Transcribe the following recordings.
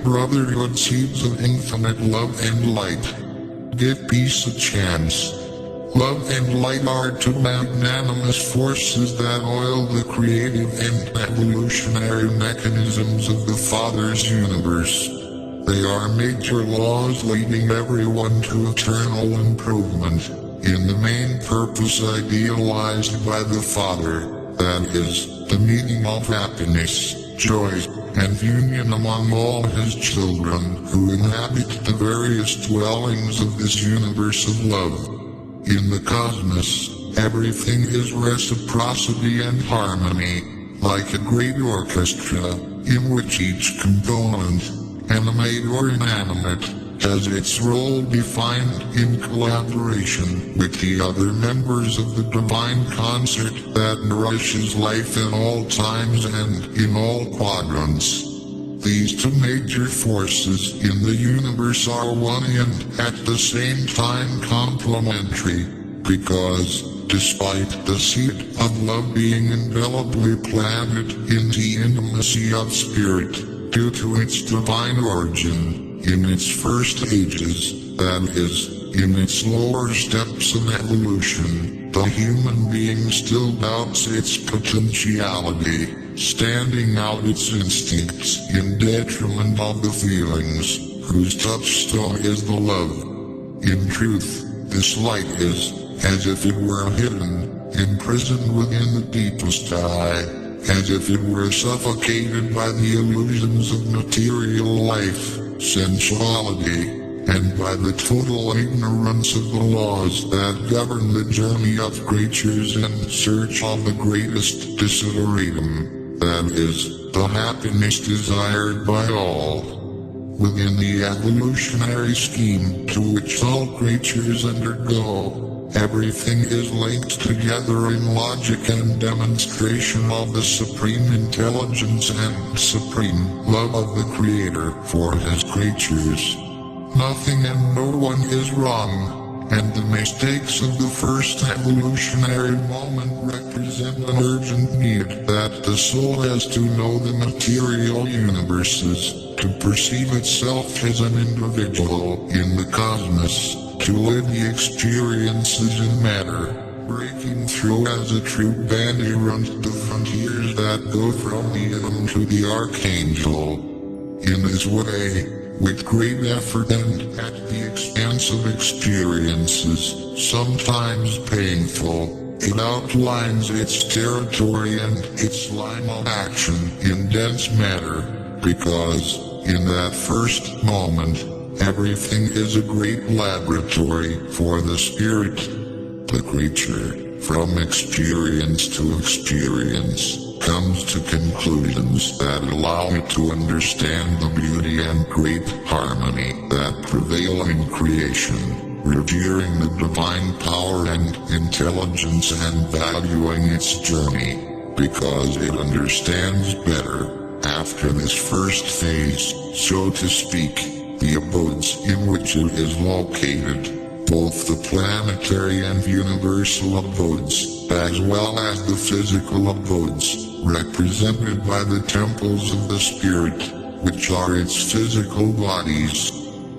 Brotherhood seeds of infinite love and light. Give peace a chance. Love and light are two magnanimous forces that oil the creative and evolutionary mechanisms of the Father's universe. They are major laws leading everyone to eternal improvement, in the main purpose idealized by the Father, that is, the meaning of happiness, joy, and union among all his children who inhabit the various dwellings of this universe of love. In the cosmos, everything is reciprocity and harmony, like a great orchestra, in which each component, animate or inanimate, has its role defined in collaboration with the other members of the divine concert that nourishes life in all times and in all quadrants. These two major forces in the universe are one and at the same time complementary, because, despite the seed of love being indelibly planted in the intimacy of spirit, due to its divine origin, in its first ages, that is, in its lower steps of evolution, the human being still doubts its potentiality, standing out its instincts in detriment of the feelings, whose touchstone is the love. In truth, this light is, as if it were hidden, imprisoned within the deepest eye, as if it were suffocated by the illusions of material life, sensuality, and by the total ignorance of the laws that govern the journey of creatures in search of the greatest desideratum, that is, the happiness desired by all. Within the evolutionary scheme to which all creatures undergo, everything is linked together in logic and demonstration of the supreme intelligence and supreme love of the Creator for his creatures. Nothing and no one is wrong, and the mistakes of the first evolutionary moment represent an urgent need that the soul has to know the material universes, to perceive itself as an individual in the cosmos, to live the experiences in matter, breaking through as a true bandy runs the frontiers that go from the atom to the archangel. In this way, with great effort and at the expense of experiences, sometimes painful, it outlines its territory and its line of action in dense matter, because, in that first moment, everything is a great laboratory for the spirit. The creature, from experience to experience, comes to conclusions that allow it to understand the beauty and great harmony that prevail in creation, revering the divine power and intelligence and valuing its journey, because it understands better, after this first phase, so to speak, the abodes in which it is located, both the planetary and universal abodes, as well as the physical abodes, represented by the temples of the spirit, which are its physical bodies.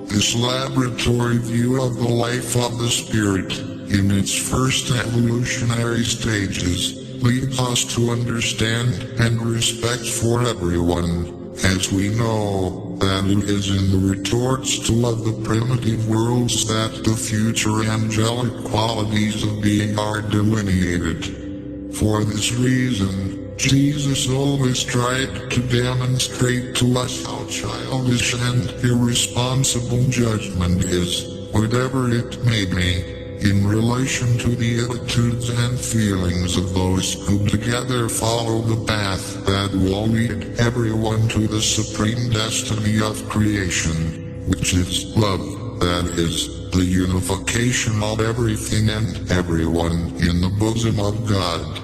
This laboratory view of the life of the spirit, in its first evolutionary stages, leads us to understand and respect for everyone, as we know that it is in the retorts to of the primitive worlds that the future angelic qualities of being are delineated. For this reason, Jesus always tried to demonstrate to us how childish and irresponsible judgment is, whatever it may be, in relation to the attitudes and feelings of those who together follow the path that will lead everyone to the supreme destiny of creation, which is love, that is, the unification of everything and everyone in the bosom of God.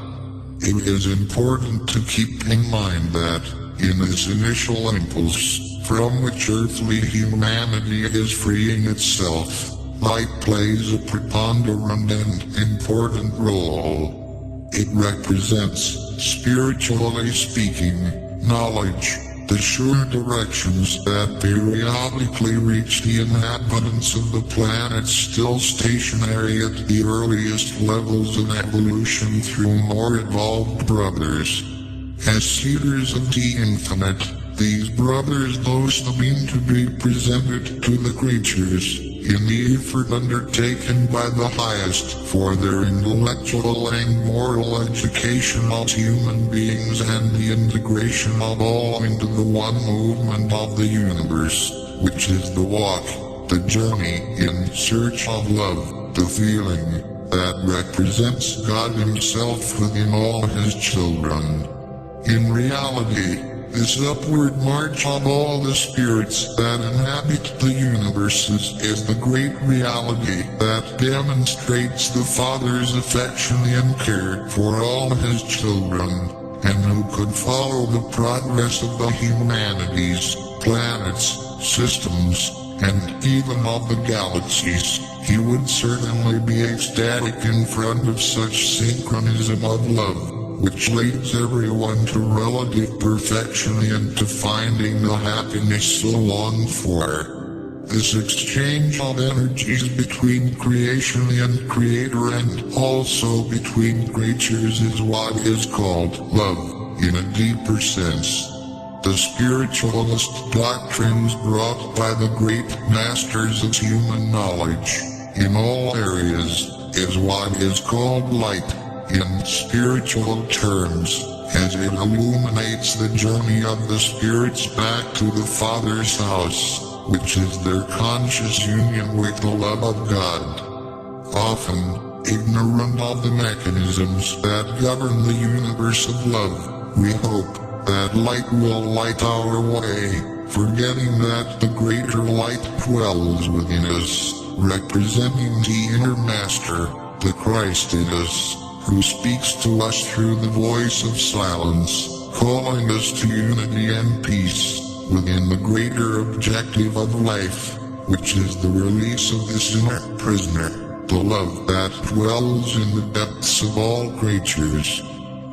It is important to keep in mind that, in this initial impulse, from which earthly humanity is freeing itself, light plays a preponderant and important role. It represents, spiritually speaking, knowledge, the sure directions that periodically reach the inhabitants of the planets still stationary at the earliest levels of evolution through more evolved brothers. As seeders of the infinite, these brothers boast the mean to be presented to the creatures, in the effort undertaken by the highest for their intellectual and moral education of human beings and the integration of all into the one movement of the universe, which is the walk, the journey in search of love, the feeling that represents God Himself within all His children. In reality, this upward march of all the spirits that inhabit the universes is the great reality that demonstrates the Father's affection and care for all His children, and who could follow the progress of the humanities, planets, systems, and even of the galaxies. He would certainly be ecstatic in front of such synchronism of love, which leads everyone to relative perfection and to finding the happiness so longed for. This exchange of energies between creation and creator and also between creatures is what is called love, in a deeper sense. The spiritualist doctrines brought by the great masters of human knowledge, in all areas, is what is called light, in spiritual terms, as it illuminates the journey of the spirits back to the Father's house, which is their conscious union with the love of God. Often, ignorant of the mechanisms that govern the universe of love, we hope that light will light our way, forgetting that the greater light dwells within us, representing the inner master, the Christ in us, who speaks to us through the voice of silence, calling us to unity and peace, within the greater objective of life, which is the release of this inner prisoner, the love that dwells in the depths of all creatures.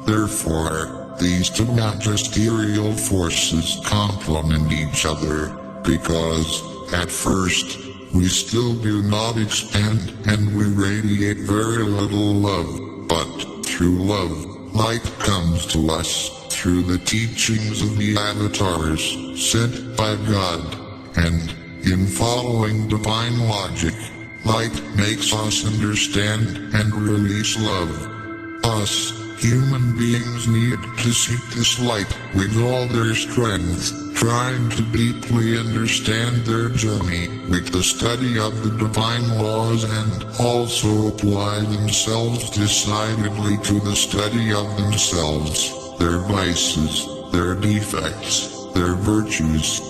Therefore, these two magisterial forces complement each other, because, at first, we still do not expand and we radiate very little love. But, through love, light comes to us, through the teachings of the avatars, sent by God, and, in following divine logic, light makes us understand and release love. Us, human beings need to seek this light with all their strength, trying to deeply understand their journey with the study of the divine laws and also apply themselves decidedly to the study of themselves, their vices, their defects, their virtues.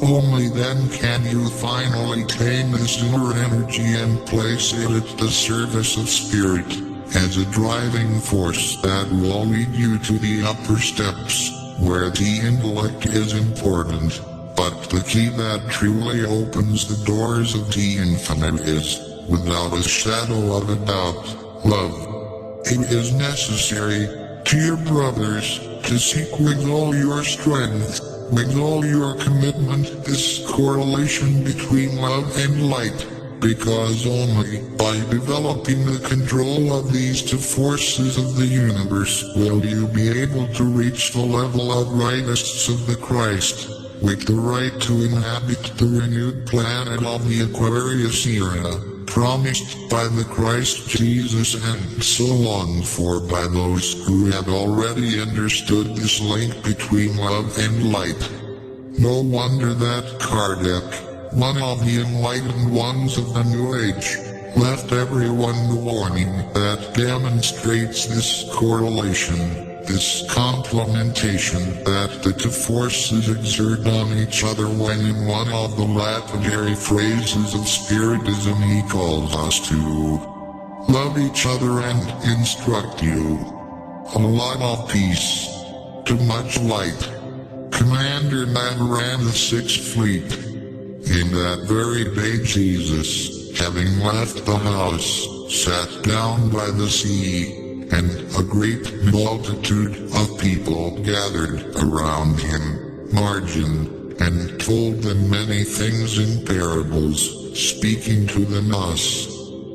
Only then can you finally tame this inner energy and place it at the service of spirit, as a driving force that will lead you to the upper steps, where the intellect is important, but the key that truly opens the doors of the infinite is, without a shadow of a doubt, love. It is necessary, dear brothers, to seek with all your strength, with all your commitment, this correlation between love and light, because only by developing the control of these two forces of the universe will you be able to reach the level of rightists of the Christ, with the right to inhabit the renewed planet of the Aquarius era, promised by the Christ Jesus and so longed for by those who had already understood this link between love and light. No wonder that Kardec, one of the enlightened ones of the New Age, left everyone the warning that demonstrates this correlation, this complementation that the two forces exert on each other when in one of the lapidary phrases of Spiritism he calls us to love each other and instruct you. A lot of peace. Too much light. Commander Navarana, Sixth Fleet. In that very day Jesus, having left the house, sat down by the sea, and a great multitude of people gathered around him, margin, and told them many things in parables, speaking to them thus.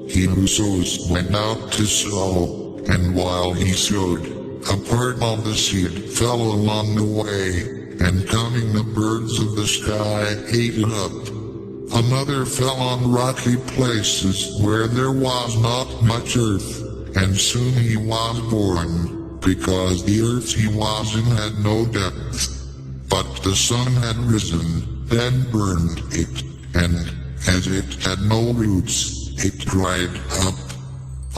He who sows went out to sow, and while he sowed, a part of the seed fell along the way, and coming the birds of the sky ate it up. Another fell on rocky places where there was not much earth, and soon he was born, because the earth he was in had no depth. But the sun had risen, then burned it, and as it had no roots, it dried up.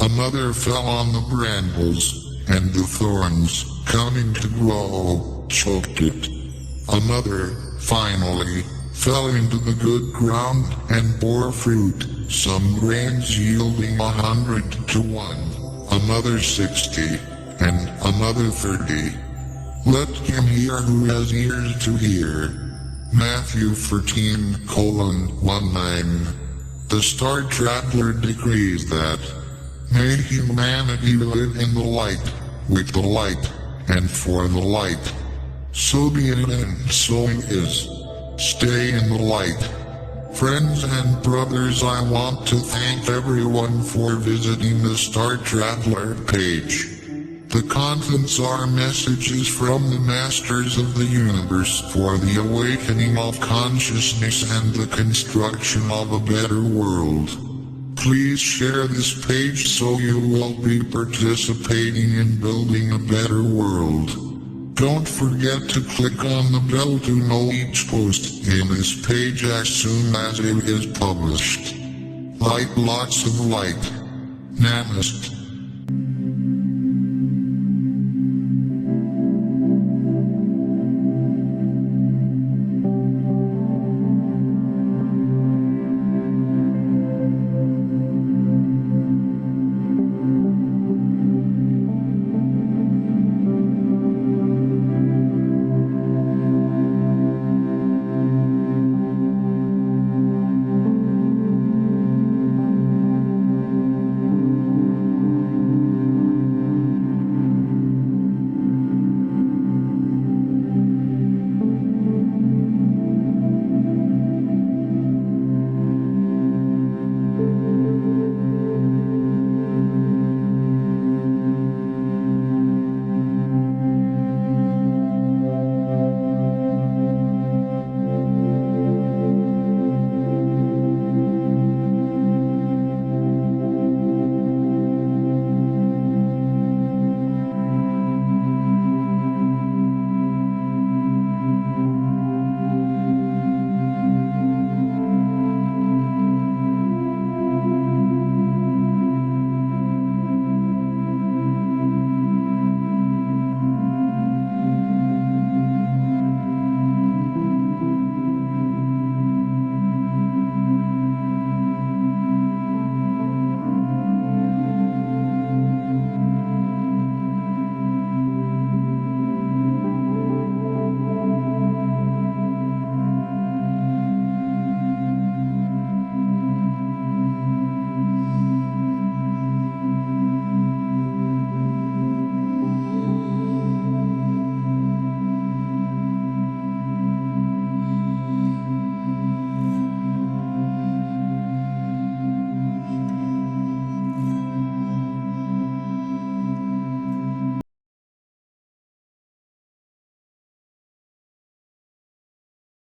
Another fell on the brambles, and the thorns, coming to grow, choked it. Another, finally, fell into the good ground and bore fruit, some grains yielding 100 to 1, another 60, and another 30. Let him hear who has ears to hear. Matthew 14:19. The Star Traveler decrees that, may humanity live in the light, with the light, and for the light. So be it and so it is. Stay in the light. Friends and brothers, I want to thank everyone for visiting the Star Traveler page. The contents are messages from the Masters of the Universe for the awakening of consciousness and the construction of a better world. Please share this page so you will be participating in building a better world. Don't forget to click on the bell to know each post in this page as soon as it is published. Light, lots of light. Namaste.